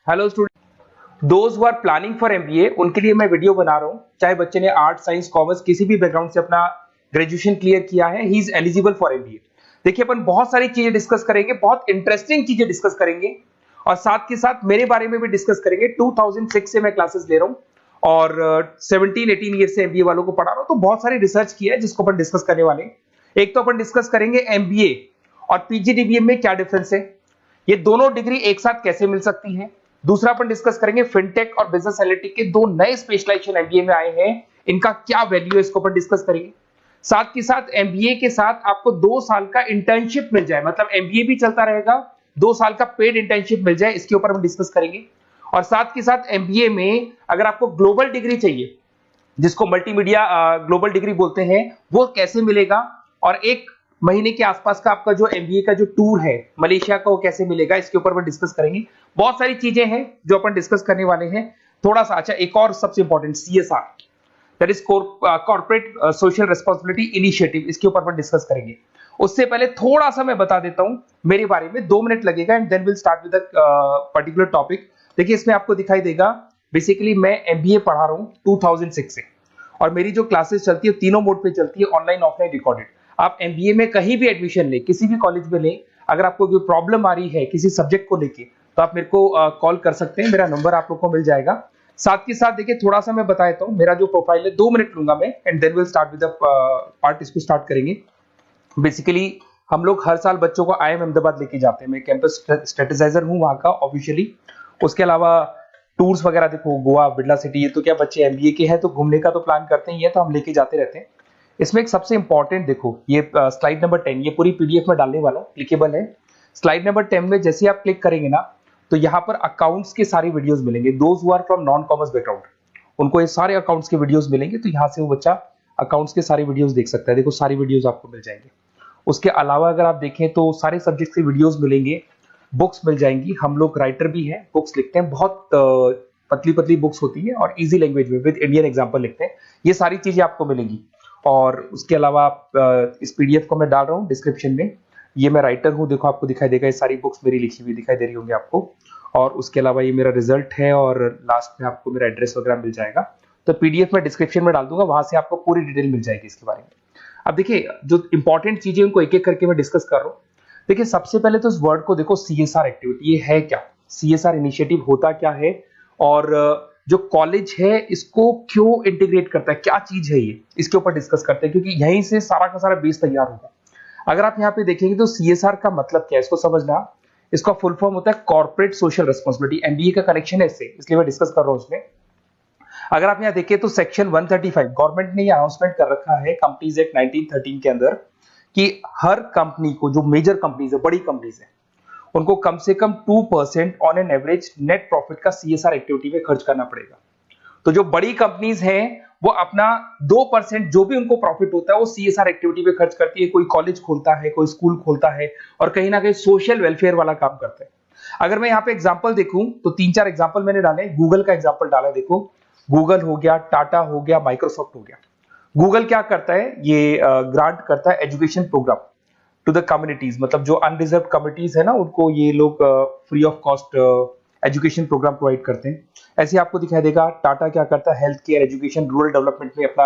Hello student, those who are planning for MBA उनके लिए मैं वीडियो बना रहा हूं। चाहे बच्चे ने आर्ट, साइंस, कॉमर्स किसी भी बैकग्राउंड से अपना ग्रेजुएशन क्लियर किया है, he is eligible for MBA. देखिए, अपन बहुत सारी चीजें डिस्कस करेंगे, बहुत इंटरेस्टिंग चीजें डिस्कस करेंगे और साथ के साथ मेरे बारे में भी डिस्कस करेंगे। 2006 से मैं क्लासेस ले रहा हूं और 17-18 ईयर से एमबीए वालों को पढ़ा रहा हूं, तो बहुत सारी रिसर्च की है जिसको अपन डिस्कस करने वाले हैं। एक तो अपन डिस्कस करेंगे एमबीए और पीजीडीबीएम में क्या डिफरेंस है, ये दोनों डिग्री एक साथ कैसे मिल सकती है। दूसरा अपन डिस्कस करेंगे फिनटेक और बिजनेस एनालिटिक के दो नए स्पेशलाइजेशन एमबीए में आए हैं, इनका क्या वैल्यू है, इसको अपन डिस्कस करेंगे। साथ के साथ एमबीए के साथ आपको 2 साल का इंटर्नशिप मिल जाए, मतलब एमबीए भी चलता रहेगा, 2 साल का पेड इंटर्नशिप मिल जाए, इसके ऊपर हम डिस्कस करेंगे। और साथ के साथ एमबीए में अगर आपको ग्लोबल डिग्री चाहिए, जिसको मल्टीमीडिया ग्लोबल डिग्री बोलते हैं, वो कैसे मिलेगा, और 1 महीने के आसपास का आपका जो एमबीए का जो टूर है मलेशिया का, वो कैसे मिलेगा, इसके ऊपर अपन डिस्कस करेंगे। बहुत सारी चीजें हैं जो अपन डिस्कस करने वाले हैं। थोड़ा सा अच्छा, एक और सबसे important CSR, that is corporate social responsibility initiative, इसके ऊपर अपन डिस्कस करेंगे। उससे पहले थोड़ा सा मैं बता देता हूं मेरे बारे में, 2 मिनट लगेगा and then will start with particular topic. देखिए, इसमें आपको दिखाई देगा बेसिकली मैं एमबीए पढ़ा रहा हूं 2006 से, और मेरी जो क्लासेस चलती है तीनों मोड पे चलती है, ऑनलाइन, ऑफलाइन, रिकॉर्डेड। आप एमबीए में कहीं भी एडमिशन लें, किसी भी कॉलेज में लें, अगर आपको कोई प्रॉब्लम आ रही है किसी सब्जेक्ट को लेके, तो आप मेरे को कॉल कर सकते हैं, मेरा नंबर आप लोग को मिल जाएगा। साथ के साथ देखिए, थोड़ा सा मैं बता देता हूं, मेरा जो प्रोफाइल है 2 मिनट लूंगा मैं and then will start with the part, इसको स्टार्ट करेंगे। बेसिकली हम लोग हर साल बच्चों को आईएम अहमदाबाद लेके जाते हैं, मैं कैंपस स्ट्रेटेजाइजर हूं वहां का ऑफिशियली। उसके अलावा टूर्स वगैरह, देखो गोवा, बिरला सिटी, ये तो क्या बच्चे एमबीए के हैं तो घूमने का तो प्लान करते ही है, तो हम लेके जाते रहते हैं। इसमें एक सबसे इंपॉर्टेंट, देखो ये स्लाइड नंबर 10, ये पूरी पीडीएफ में डालने वाला हूं, क्लिकेबल है। स्लाइड नंबर 10 में जैसे आप क्लिक करेंगे ना, तो यहाँ पर अकाउंट्स के सारे वीडियोस मिलेंगे। Those who are from non commerce background, उनको ये सारे अकाउंट्स के वीडियोस मिलेंगे, तो यहाँ से वो बच्चा अकाउंट्स के सारे वीडियोस देख सकता है। देखो, सारी वीडियोस आपको मिल जाएंगे। उसके अलावा अगर आप देखें तो सारे सब्जेक्ट के वीडियोस मिलेंगे, बुक्स मिल जाएंगी। हम लोग राइटर भी हैं, बुक्स लिखते हैं, बहुत पतली पतली बुक्स होती है और इजी लैंग्वेज में विद इंडियन एग्जांपल लिखते हैं। ये सारी चीजें आपको मिलेंगी। और उसके अलावा इस पीडीएफ को मैं डाल रहा हूँ डिस्क्रिप्शन में, ये मैं राइटर हूँ, देखो आपको दिखाई देगा, ये सारी बुक्स मेरी लिखी हुई दिखाई दे रही होंगी आपको। और उसके अलावा ये मेरा रिजल्ट है और लास्ट में आपको मेरा एड्रेस वगैरह मिल जाएगा। तो पीडीएफ में डिस्क्रिप्शन में डाल दूंगा, वहां से आपको पूरी डिटेल मिल जाएगी इसके बारे में। अब देखिए, जो इंपॉर्टेंट चीजें उनको एक एक करके मैं डिस्कस कर रहा हूँ। देखिए, सबसे पहले तो इस वर्ड को देखो, सीएसआर एक्टिविटी, ये है क्या, सीएसआर इनिशिएटिव होता क्या है, और जो कॉलेज है इसको क्यों इंटीग्रेट करता है, क्या चीज है ये, इसके ऊपर डिस्कस करते हैं, क्योंकि यहीं से सारा का सारा बेस तैयार होगा। अगर आप यहाँ पे देखेंगे तो सीएसआर का मतलब क्या है, इसको समझना। इसका फुल फॉर्म होता है कॉर्पोरेट सोशल रिस्पांसिबिलिटी। एमबीए का कनेक्शन है इससे, इसलिए मैं डिस्कस कर रहा हूँ उसमें। अगर आप यहाँ देखिए तो सेक्शन 135, गवर्नमेंट ने ये अनाउंसमेंट कर रखा है कंपनीज एक्ट 1913 के अंदर, कि हर कंपनी को, जो मेजर कंपनीज है, बड़ी कंपनीज है, उनको कम से कम 2% on an average net profit का सीएसआर एक्टिविटी में खर्च करना पड़ेगा। तो जो बड़ी कंपनीज हैं वो अपना 2% जो भी उनको प्रॉफिट होता है वो सीएसआर एक्टिविटी पे खर्च करती है। कोई कॉलेज खोलता है, कोई स्कूल खोलता है, और कहीं ना कहीं सोशल वेलफेयर वाला काम करता है। अगर मैं यहाँ पे एग्जांपल देखूं तो 3-4 एग्जांपल मैंने डाले। गूगल का एग्जांपल डाला है, देखो गूगल हो गया, टाटा हो गया, माइक्रोसॉफ्ट हो गया। गूगल क्या करता है, ये ग्रांट करता है education program to the communities, मतलब जो अनरिजर्व कम्युनिटीज है ना, उनको ये लोग free of cost education program provide करते हैं। ऐसे आपको दिखाई देगा टाटा क्या करता है, health care, education, rural development में अपना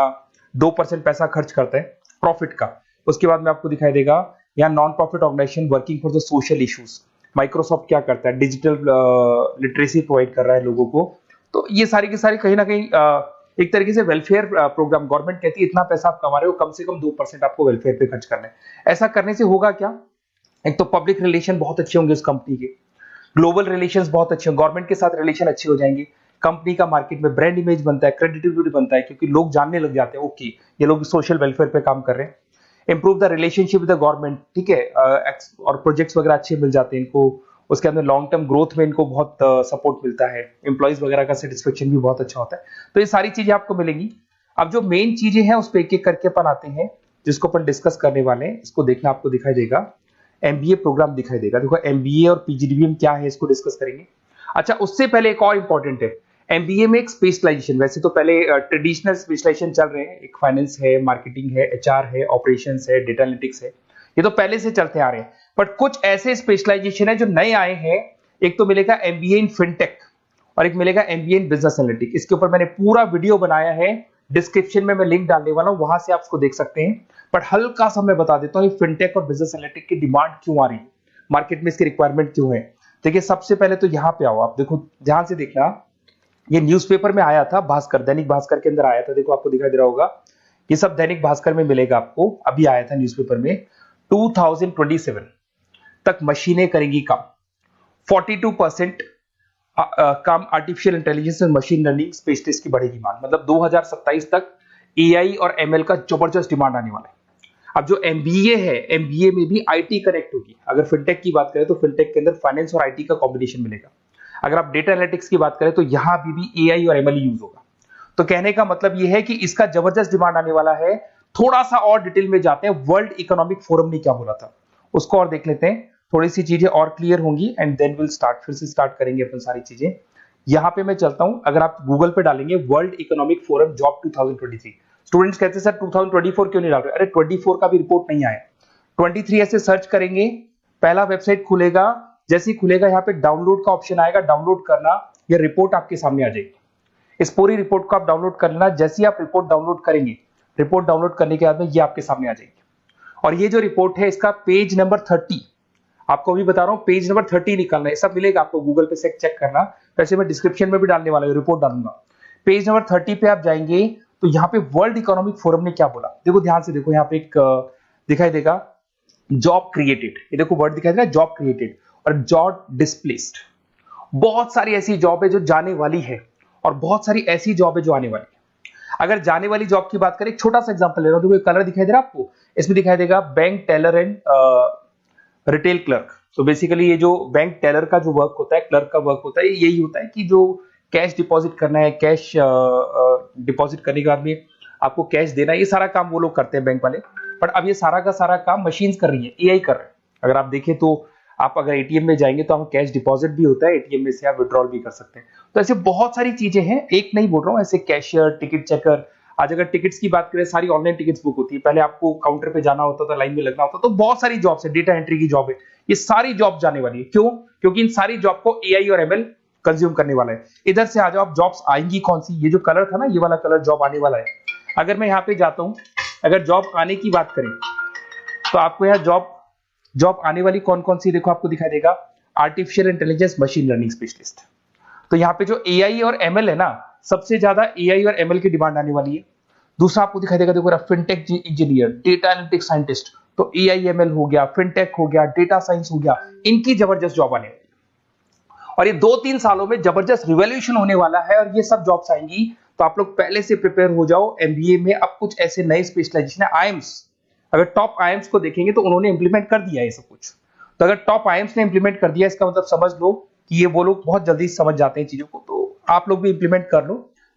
2% पैसा खर्च करता है प्रॉफिट का। उसके बाद में आपको दिखाई देगा यहाँ non profit organisation working for the social issues. Microsoft क्या करता है, डिजिटल लिटरेसी प्रोवाइड कर रहा है लोगों को। तो ये सारी की सारी कहीं ना कहीं एक तरीके से वेलफेयर प्रोग्राम। गवर्नमेंट कहती है इतना पैसा आप कमा रहे हो, कम से कम 2% आपको वेलफेयर पे खर्च करना है। ऐसा करने से होगा क्या, एक तो पब्लिक रिलेशन बहुत अच्छे होंगे उस कंपनी के, ग्लोबल रिलेशंस बहुत अच्छे होंगे, गवर्नमेंट के साथ रिलेशन अच्छे हो जाएंगे, कंपनी का मार्केट में ब्रांड इमेज बनता है, क्रेडिबिलिटी बनता है, क्योंकि लोग जानने लग जाते हैं ओके ये लोग सोशल वेलफेयर पे काम कर रहे हैं। Improve the relationship with the government, ठीक है, और प्रोजेक्ट्स वगैरह अच्छे मिल जाते हैं इनको। उसके अंदर लॉन्ग टर्म ग्रोथ में इनको बहुत सपोर्ट मिलता है, एम्प्लॉइज वगैरह का सेटिस्फेक्शन भी बहुत अच्छा होता है। तो ये सारी चीजें आपको मिलेंगी। अब जो मेन चीजें हैं उस पर एक एक करके अपन आते हैं, जिसको अपन डिस्कस करने वाले हैं। इसको देखना, आपको दिखाई देगा एमबीए प्रोग्राम दिखाई देगा। देखो एमबीए और पीजीडीबीएम क्या है, इसको डिस्कस करेंगे। अच्छा, उससे पहले एक और इंपॉर्टेंट है, एमबीए में एक स्पेशलाइजेशन, वैसे तो पहले ट्रेडिशनल स्पेशलाइजेशन चल रहे हैं, एक फाइनेंस है, मार्केटिंग है, एचआर है, ऑपरेशंस है, डेटा एनालिटिक्स है, ये तो पहले से चलते आ रहे हैं। बट कुछ ऐसे स्पेशलाइजेशन है जो नए आए हैं। एक तो मिलेगा एमबीए इन फिनटेक, और एक मिलेगा एमबीए इन बिजनेस एनालिटिक्स। इसके ऊपर मैंने पूरा वीडियो बनाया है, डिस्क्रिप्शन में मैं लिंक डालने वाला हूं, वहां से आप उसको देख सकते हैं। बट हल्का सा मैं बता देता हूं ये फिनटेक और बिजनेस एनालिटिक्स की डिमांड क्यों आ रही है, मार्केट में इसकी रिक्वायरमेंट क्यों है। देखिए सबसे पहले तो यहाँ पे आओ, आप देखो ध्यान से देखना, ये न्यूज़पेपर में आया था, भास्कर, दैनिक भास्कर के अंदर आया था, देखो आपको दिखाई दे रहा होगा, ये सब दैनिक भास्कर में मिलेगा आपको, अभी आया था न्यूज़पेपर में। 2027 तक मशीनें करेंगी काम, 42% काम आर्टिफिशियल इंटेलिजेंस और मशीन लर्निंग स्पेशलिस्ट की बढ़ेगी मांग, मतलब 2027 तक एआई और एमएल का जबरदस्त डिमांड आने वाला है। अब जो एमबीए है, एमबीए में भी आईटी कनेक्ट होगी। अगर फिनटेक की बात करें तो फिनटेक के अंदर फाइनेंस और आईटी का कॉम्बिनेशन मिलेगा। अगर आप डेटा एनालिटिक्स की बात करें तो यहां भी एआई और एमएल यूज होगा। तो कहने का मतलब यह है कि इसका जबरदस्त डिमांड आने वाला है। थोड़ा सा और डिटेल में जाते हैं, वर्ल्ड इकोनॉमिक फोरम ने क्या बोला था उसको और देख लेते हैं, थोड़ी सी चीजें और क्लियर होंगी एंड देन विल स्टार्ट, फिर से स्टार्ट करेंगे अपन सारी चीजें। यहां पे मैं चलता हूं, अगर आप गूगल पे डालेंगे world economic forum job 2023, students कहते हैं सर 2024 क्यों नहीं डाल रहे, अरे 24 का भी रिपोर्ट नहीं आया, 23 ऐसे सर्च करेंगे, पहला वेबसाइट खुलेगा, जैसे ही खुलेगा यहाँ पे डाउनलोड का ऑप्शन आएगा, डाउनलोड करना, ये रिपोर्ट आपके सामने आ जाएगी। इस पूरी रिपोर्ट को आप डाउनलोड कर लेना, जैसे ही आप रिपोर्ट डाउनलोड करेंगे, रिपोर्ट डाउनलोड करने के बाद में ये आपके सामने आ जाएगी। और ये जो रिपोर्ट है इसका पेज नंबर 30, आपको भी बता रहा हूं पेज नंबर 30 निकालना है, सब मिलेगा आपको गूगल पे से चेक करना, वैसे मैं डिस्क्रिप्शन में भी डालने वाला हूं, रिपोर्ट डालूंगा। पेज नंबर 30 पे आप जाएंगे तो यहाँ पे वर्ल्ड इकोनॉमिक फोरम ने क्या बोला, देखो ध्यान से देखो, यहाँ पे एक दिखाई देगा जॉब क्रिएटेड, ये देखो वर्ड दिखाई दे रहा है जॉब क्रिएटेड और जॉब डिस्प्लेस्ड। बहुत सारी ऐसी जॉब है जो जाने वाली है और बहुत सारी ऐसी जॉब है जो आने वाली है। अगर जाने वाली जॉब की बात करें, एक छोटा सा एग्जांपल ले रहा हूं, देखो कलर दिखाई दे रहा है आपको, इसमें दिखाई देगा bank teller and retail clerk. तो बेसिकली ये जो बैंक टेलर का जो वर्क होता है, क्लर्क का वर्क होता है, यही होता है कि जो कैश डिपॉजिट करना है, कैश डिपॉजिट करने के बाद में आपको कैश देना है, ये सारा काम वो लोग करते हैं बैंक वाले। बट अब ये सारा का सारा काम मशीन्स कर रही है, एआई कर रहे हैं। अगर आप देखें तो आप अगर एटीएम में जाएंगे तो आपको कैश डिपॉजिट भी होता है, एटीएम में से आप विड्रॉल भी कर सकते हैं। तो ऐसे बहुत सारी चीजें हैं, एक नहीं बोल रहा हूँ, ऐसे कैशियर, टिकट चेकर, आज अगर टिकट्स की बात करें सारी ऑनलाइन टिकट्स बुक होती है, पहले आपको काउंटर पे जाना होता था, लाइन में लगना होता, तो बहुत सारी जॉब्स है, डेटा एंट्री की जॉब है, ये सारी जॉब जाने वाली है। क्यों? क्योंकि इन सारी जॉब को एआई और एमएल कंज्यूम करने वाला है। इधर से आ जाओ, आप जॉब्स आएंगी कौन सी, ये जो कलर था ना, ये वाला कलर जॉब आने वाला है। अगर मैं यहाँ पे जाता हूं, अगर जॉब आने की बात करें तो आपको यहाँ जॉब आने वाली कौन कौन सी, देखो आपको दिखाई देगा artificial intelligence machine learning specialist. तो यहाँ पे जो एआई और एमएल है ना, सबसे ज्यादा एआई और एमएल की डिमांड आने वाली है। दूसरा आपको दिखाई देगा, देखो fintech engineer, data analytics scientist, तो एआई एमएल हो गया, फिनटेक हो गया, डेटा साइंस हो गया, इनकी जबरदस्त जॉब आने वाली है। और ये 2-3 सालों में जबरदस्त रिवॉल्यूशन होने वाला है और ये सब जॉब्स आएंगी। तो आप लोग पहले से प्रिपेयर हो जाओ। एमबीए में अब कुछ ऐसे नए स्पेशलाइजेशन है, आईएम्स, अगर टॉप आईएम्स को देखेंगे तो उन्होंने इंप्लीमेंट कर दिया है ये सब कुछ। तो अगर टॉप आईएम्स ने इंप्लीमेंट कर दिया, इसका मतलब समझ लो कि ये वो लोग बहुत जल्दी समझ जाते हैं चीजों को, तो आप लोग भी इंप्लीमेंट कर लो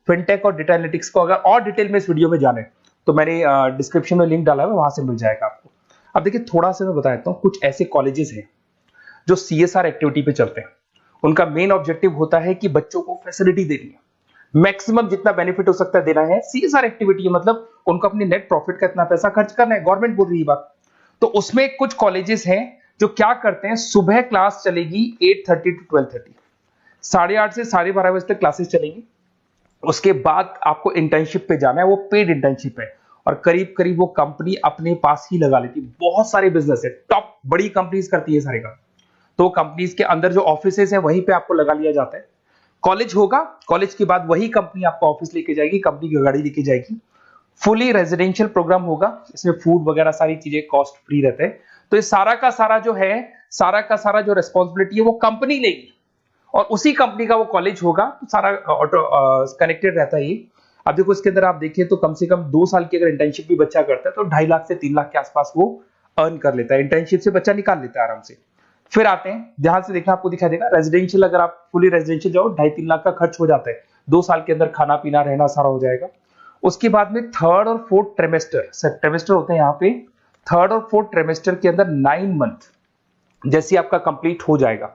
फिनटेक और डेटा एनालिटिक्स को। अगर और डिटेल में इस वीडियो में जाने तो मैंने डिस्क्रिप्शन में लिंक डाला है, वहां से मिल जाएगा आपको। अब देखिए थोड़ा सा मैं बता देता हूँ, कुछ ऐसे कॉलेजेस हैं जो सीएसआर एक्टिविटी पे चलते हैं। उनका मेन ऑब्जेक्टिव होता है कि बच्चों को फैसिलिटी देनी है, मैक्सिमम जितना बेनिफिट हो सकता है देना है। सीएसआर एक्टिविटी मतलब उनको अपने नेट प्रॉफिट का इतना पैसा खर्च करना है, गवर्नमेंट बोल रही है बात। तो उसमें कुछ कॉलेजेस हैं जो क्या करते हैं, सुबह क्लास चलेगी 8:30 to 12:30, 8:30 से 12:30 बजे तक क्लासेस चलेंगी। उसके बाद आपको इंटर्नशिप पे जाना है, वो पेड इंटर्नशिप है और करीब करीब वो कंपनी अपने पास ही लगा लेती है। बहुत सारे बिजनेस है, टॉप बड़ी कंपनीज करती है सारे काम। तो कंपनीज के अंदर जो ऑफिसेज है वहीं पे आपको लगा लिया जाता है। कॉलेज होगा, कॉलेज के बाद वही कंपनी आपको ऑफिस लेके जाएगी, कंपनी की गाड़ी लेके जाएगी। फुली रेजिडेंशियल प्रोग्राम होगा, इसमें फूड वगैरह सारी चीजें कॉस्ट फ्री रहते हैं। तो ये सारा का सारा जो है, सारा का सारा जो रेस्पॉन्सिबिलिटी है वो कंपनी लेगी और उसी कंपनी का वो कॉलेज होगा। तो सारा ऑटो कनेक्टेड रहता है ये। अब देखो इसके अंदर आप देखिए तो कम से कम 2 साल की अगर इंटर्नशिप भी बच्चा करता है तो 2.5 लाख से 3 लाख के आसपास वो अर्न कर लेता है, इंटर्नशिप से बच्चा निकाल लेता है आराम से। फिर आते हैं, ध्यान से देखना, आपको दिखाई देगा रेजिडेंशियल, अगर आप फुली रेजिडेंशियल जाओ 2.5-3 लाख का खर्च हो जाता है, 2 साल के अंदर खाना पीना रहना सारा हो जाएगा। उसके बाद में 3rd और 4th ट्रेमेस्टर होते हैं यहाँ पे। 3rd और 4th ट्रेमेस्टर के अंदर 9 मंथ जैसे आपका कंप्लीट हो जाएगा,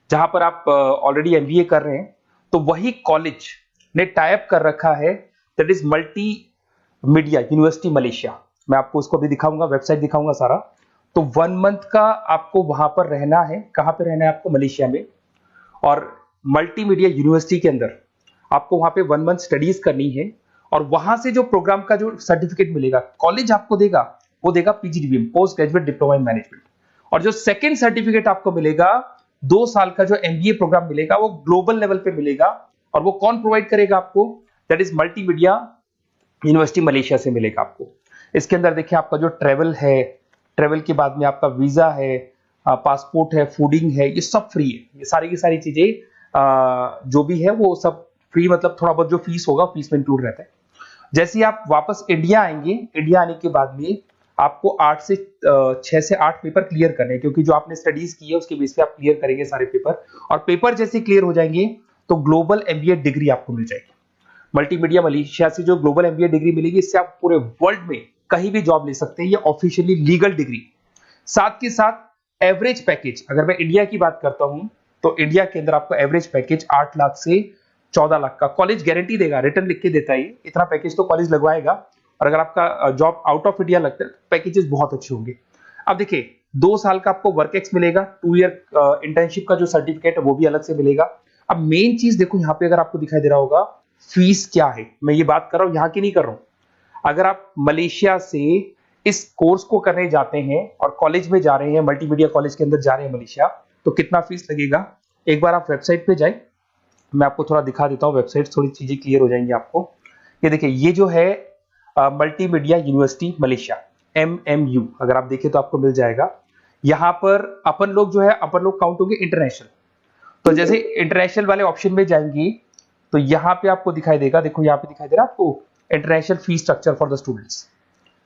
जहां पर आप ऑलरेडी एमबीए कर रहे हैं, तो वही कॉलेज ने टाइप कर रखा है, that is multi media university Malaysia. मैं आपको उसको भी दिखाऊंगा, वेबसाइट दिखाऊंगा सारा। तो 1 मंथ का आपको वहां पर रहना है। कहां पे रहना है आपको? मलेशिया में। और मल्टीमीडिया यूनिवर्सिटी के अंदर आपको वहां पे 1 मंथ स्टडीज करनी है और वहां से जो प्रोग्राम का जो सर्टिफिकेट मिलेगा कॉलेज आपको देगा, वो देगा PGDBM, post graduate diploma in management. और जो सेकंड सर्टिफिकेट आपको मिलेगा 2 साल का जो एमबीए प्रोग्राम मिलेगा वो ग्लोबल लेवल पे मिलेगा। और वो कौन प्रोवाइड करेगा आपको? That is multimedia university Malaysia से मिलेगा आपको। इसके अंदर देखिए आपका जो ट्रेवल है, ट्रेवल के बाद में आपका वीजा है, पासपोर्ट है, फूडिंग है, ये सब फ्री है। ये सारी की सारी चीजें जो भी है वो सब फ्री, मतलब थोड़ा बहुत जो फीस होगा फीस में इंक्लूड रहता है। जैसे ही आप वापस इंडिया आएंगे, इंडिया आने के बाद में आपको 6 से 8 पेपर क्लियर करने हैं, क्योंकि जो आपने स्टडीज की है उसके बेस पे आप क्लियर करेंगे सारे पेपर। और पेपर जैसे क्लियर हो जाएंगे तो ग्लोबल एमबीए डिग्री आपको मिल जाएगी। मल्टीमीडिया मलेशिया से जो ग्लोबल एमबीए डिग्री मिलेगी, इससे आप पूरे वर्ल्ड में कहीं भी जॉब ले सकते हैं। ये ऑफिशियली लीगल डिग्री। साथ के साथ एवरेज पैकेज, अगर मैं इंडिया की बात करता हूं तो इंडिया के अंदर आपको एवरेज पैकेज 8 लाख से 14 लाख का कॉलेज गारंटी देगा, रिटर्न लिख के देता है। इतना पैकेज तो कॉलेज लगवाएगा। और अगर आपका जॉब आउट ऑफ इंडिया लगता है तो पैकेजेस बहुत अच्छे होंगे। अब देखिए 2 साल का आपको वर्क एक्स मिलेगा, 2 ईयर इंटर्नशिप का जो सर्टिफिकेट है वो भी अलग से मिलेगा। अब मेन चीज देखो यहाँ पे, अगर आपको दिखाई दे रहा होगा फीस क्या है, मैं ये बात कर रहा हूं यहाँ की नहीं कर रहा हूं। अगर आप मलेशिया से इस कोर्स को करने जाते हैं और कॉलेज में जा रहे हैं, मल्टीमीडिया कॉलेज के अंदर जा रहे हैं मलेशिया, तो कितना फीस लगेगा? एक बार आप वेबसाइट पे जाए, मैं आपको थोड़ा दिखा देता हूँ वेबसाइट, थोड़ी चीजें क्लियर हो जाएंगी आपको। ये देखिए, ये जो है मल्टीमीडिया यूनिवर्सिटी मलेशिया MMU, अगर आप देखें तो आपको मिल जाएगा। यहाँ पर अपन लोग जो है, अपन लोग काउंट होंगे इंटरनेशनल। तो जैसे इंटरनेशनल वाले ऑप्शन में जाएंगे तो यहाँ पे आपको दिखाई देगा, देखो यहाँ पे दिखाई दे रहा है आपको international fee structure for the students.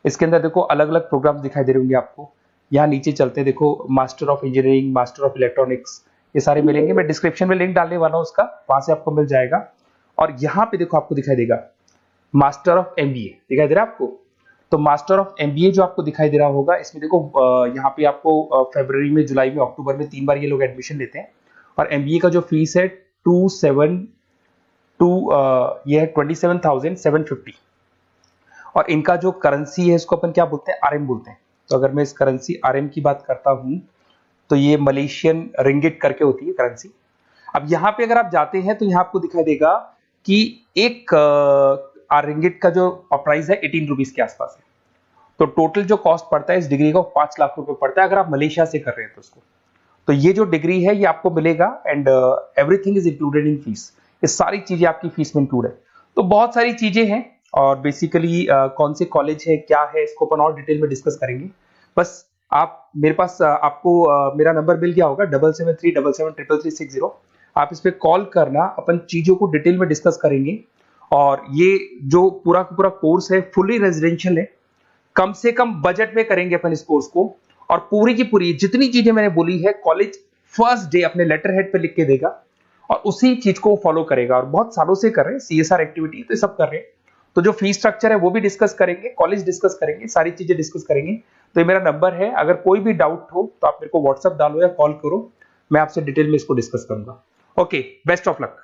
इसके अंदर देखो अलग अलग प्रोग्राम दिखाई दे रहे होंगे आपको। यहाँ नीचे चलते हैं, देखो master of engineering, master of electronics, ये सारे मिलेंगे। मैं डिस्क्रिप्शन में लिंक डालने वाला हूँ उसका, वहां से आपको मिल जाएगा। और यहाँ पे देखो आपको दिखाई देगा मास्टर ऑफ एमबीए, दिखाई दे रहा है आपको। तो मास्टर ऑफ एमबीए जो आपको दिखाई दे रहा होगा, इसमें देखो यहाँ पे आपको फरवरी में, जुलाई में, अक्टूबर में 3 बार ये लोग एडमिशन लेते हैं। और एमबीए का जो फीस है 27,750। और इनका जो करेंसी है इसको अपन क्या बोलते हैं? RM बोलते हैं। तो अगर मैं इस करेंसी RM की बात करता हूं तो ये मलेशियन रिंगिट करके होती है करेंसी। अब यहाँ पे अगर आप जाते हैं तो यहाँ आपको दिखाई देगा कि एक रिंगिट का जो प्राइस है 18 रुपीज के आसपास है। तो टोटल जो कॉस्ट पड़ता है इस डिग्री का 5 लाख रुपए पड़ता है, अगर आप मलेशिया से कर रहे हैं तो उसको। तो ये जो डिग्री है ये आपको मिलेगा and everything is included in fees. ये सारी चीजें आपकी फीस में इंक्लूड है। तो बहुत सारी चीजें हैं और बेसिकली कौन से कॉलेज है, क्या है, इसको अपन और डिटेल में डिस्कस करेंगे। बस आप मेरे पास आपको मेरा नंबर मिल गया होगा 7737773360। आप इस पे कॉल करना, अपन चीजों को डिटेल में डिस्कस करेंगे। और ये जो पूरा का पूरा कोर्स है फुली रेजिडेंशियल है, कम से कम बजट में करेंगे अपन इस कोर्स को। और पूरी की पूरी जितनी चीजें मैंने बोली है कॉलेज फर्स्ट डे अपने लेटर हेड पे लिख के देगा और उसी चीज को फॉलो करेगा। और बहुत सालों से कर रहे हैं, CSR एक्टिविटी तो सब कर रहे हैं। तो जो फीस स्ट्रक्चर है वो भी डिस्कस करेंगे, कॉलेज डिस्कस करेंगे, सारी चीजें डिस्कस करेंगे। तो ये मेरा नंबर है, अगर कोई भी डाउट हो तो आप मेरे को व्हाट्सएप डालो या कॉल करो, मैं आपसे डिटेल में इसको डिस्कस करूंगा। Okay, best of luck.